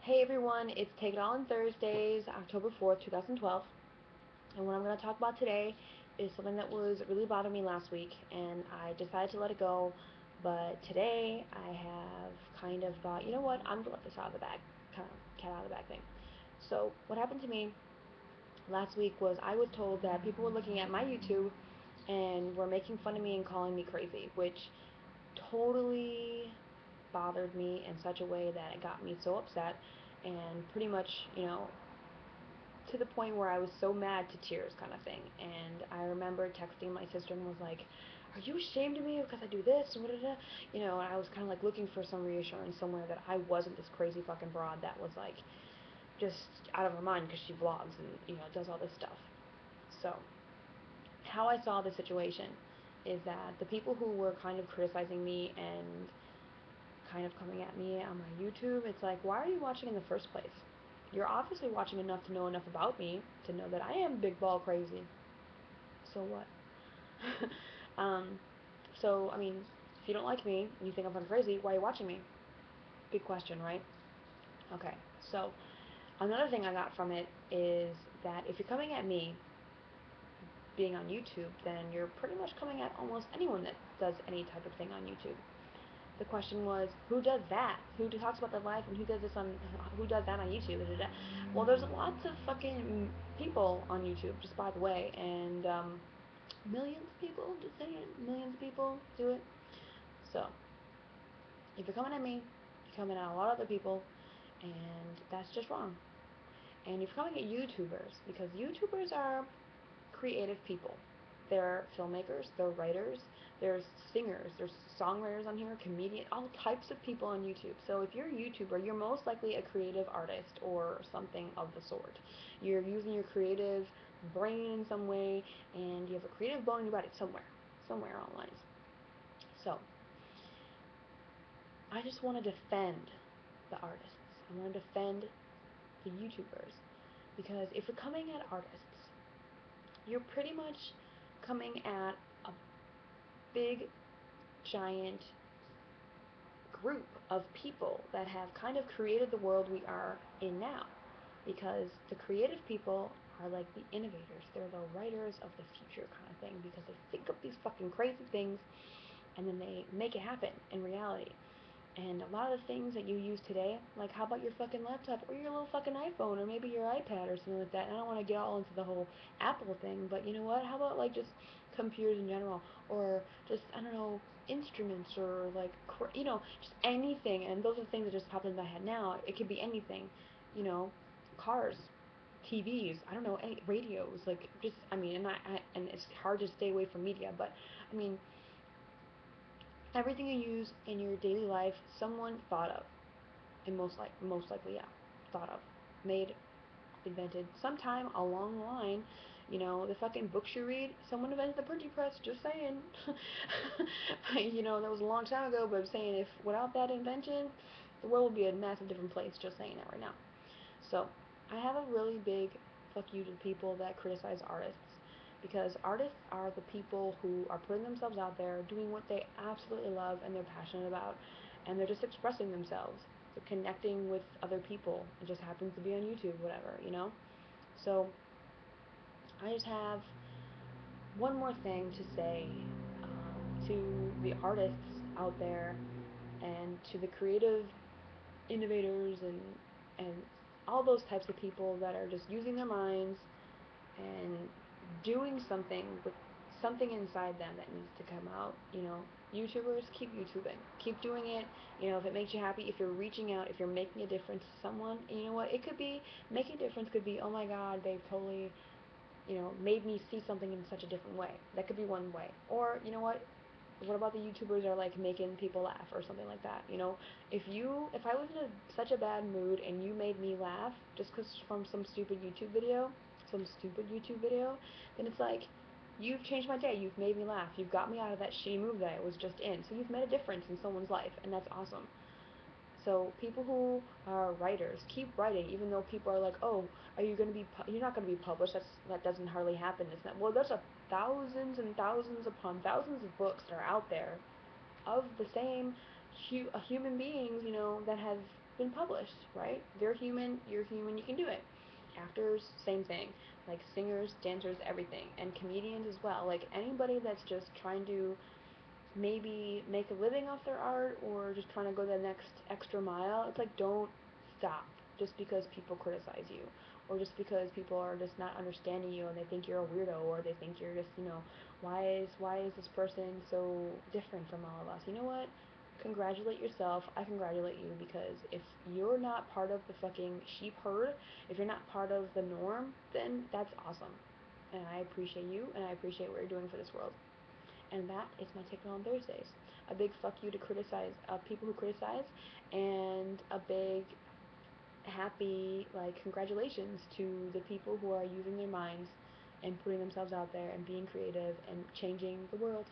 Hey everyone, it's Take It All on Thursdays, October 4th, 2012. And what I'm going to talk about today is something that was really bothering me last week, and I decided to let it go. But today I have kind of thought, you know what, I'm going to let this out of the bag, kind of cat out of the bag thing. So, what happened to me last week was I was told that people were looking at my YouTube and were making fun of me and calling me crazy, which totally bothered me in such a way that it got me so upset and pretty much, to the point where I was so mad to tears kind of thing. And I remember texting my sister and was like, "Are you ashamed of me because I do this?" And and I was kind of like looking for some reassurance somewhere that I wasn't this crazy fucking broad that was like just out of her mind because she vlogs and does all this stuff. So how I saw the situation is that the people who were kind of criticizing me and kind of coming at me on my YouTube, it's like, why are you watching in the first place? You're obviously watching enough to know enough about me to know that I am big ball crazy. So what? um, so, I mean, if you don't like me and you think I'm fucking crazy, why are you watching me? Big question, right? Okay, so another thing I got from it is that if you're coming at me being on YouTube, then you're pretty much coming at almost anyone that does any type of thing on YouTube. The question was, who does that? Who talks about their life and who does that on YouTube? Well, there's lots of fucking people on YouTube, just by the way, and millions of people, just saying, millions of people do it. So, if you're coming at me, you're coming at a lot of other people, and that's just wrong. And if you're coming at YouTubers, because YouTubers are creative people. They're filmmakers, they're writers, there's singers, there's songwriters on here, comedians, all types of people on YouTube. So if you're a YouTuber, you're most likely a creative artist or something of the sort. You're using your creative brain in some way, and you have a creative bone in your body somewhere online. So I just want to defend the artists. I want to defend the YouTubers, because if you're coming at artists, you're pretty much coming at a big, giant group of people that have kind of created the world we are in now. Because the creative people are like the innovators. They're the writers of the future kind of thing, because they think of these fucking crazy things and then they make it happen in reality. And a lot of the things that you use today, like how about your fucking laptop or your little fucking iPhone or maybe your iPad or something like that. And I don't want to get all into the whole Apple thing, but you know what? How about like just computers in general, or just, I don't know, instruments, or like just anything. And those are the things that just popped into my head now. It could be anything, you know, cars, TVs, I don't know, any radios, like just, I mean, and it's hard to stay away from media, but I mean, everything you use in your daily life, someone thought of, and most likely, yeah, thought of, made, invented, sometime along the line. The fucking books you read, someone invented the printing press. Just saying. That was a long time ago, but I'm saying, if without that invention, the world would be a massive different place. Just saying that right now. So, I have a really big fuck you to the people that criticize artists, because artists are the people who are putting themselves out there, doing what they absolutely love and they're passionate about, and they're just expressing themselves. They're connecting with other people. It just happens to be on YouTube, whatever. So, I just have one more thing to say, to the artists out there and to the creative innovators and all those types of people that are just using their minds and doing something with something inside them that needs to come out. YouTubers, keep YouTubing, keep doing it. If it makes you happy, if you're reaching out, if you're making a difference to someone, you know what, it could be, making a difference could be, oh my god, they've totally, made me see something in such a different way. That could be one way. Or, what about the YouTubers are like making people laugh or something like that? If I was in such a bad mood and you made me laugh just cause from some stupid YouTube video, then it's like, you've changed my day. You've made me laugh. You've got me out of that shitty mood that I was just in. So you've made a difference in someone's life, and that's awesome. So people who are writers, keep writing, even though people are like, oh, you're not going to be published. That doesn't hardly happen. It's not. Well, there's thousands and thousands upon thousands of books that are out there of the same human beings, that have been published, right? They're human, you're human, you can do it. Actors, same thing. Like singers, dancers, everything. And comedians as well. Like anybody that's just trying to maybe make a living off their art or just trying to go the next extra mile, it's like don't stop just because people criticize you or just because people are just not understanding you and they think you're a weirdo or they think you're just, why is this person so different from all of us? You know what? Congratulate yourself. I congratulate you because if you're not part of the fucking sheep herd, if you're not part of the norm, then that's awesome. And I appreciate you and I appreciate what you're doing for this world. And that is my take on Thursdays. A big fuck you to criticize people who criticize, and a big happy congratulations to the people who are using their minds and putting themselves out there and being creative and changing the world.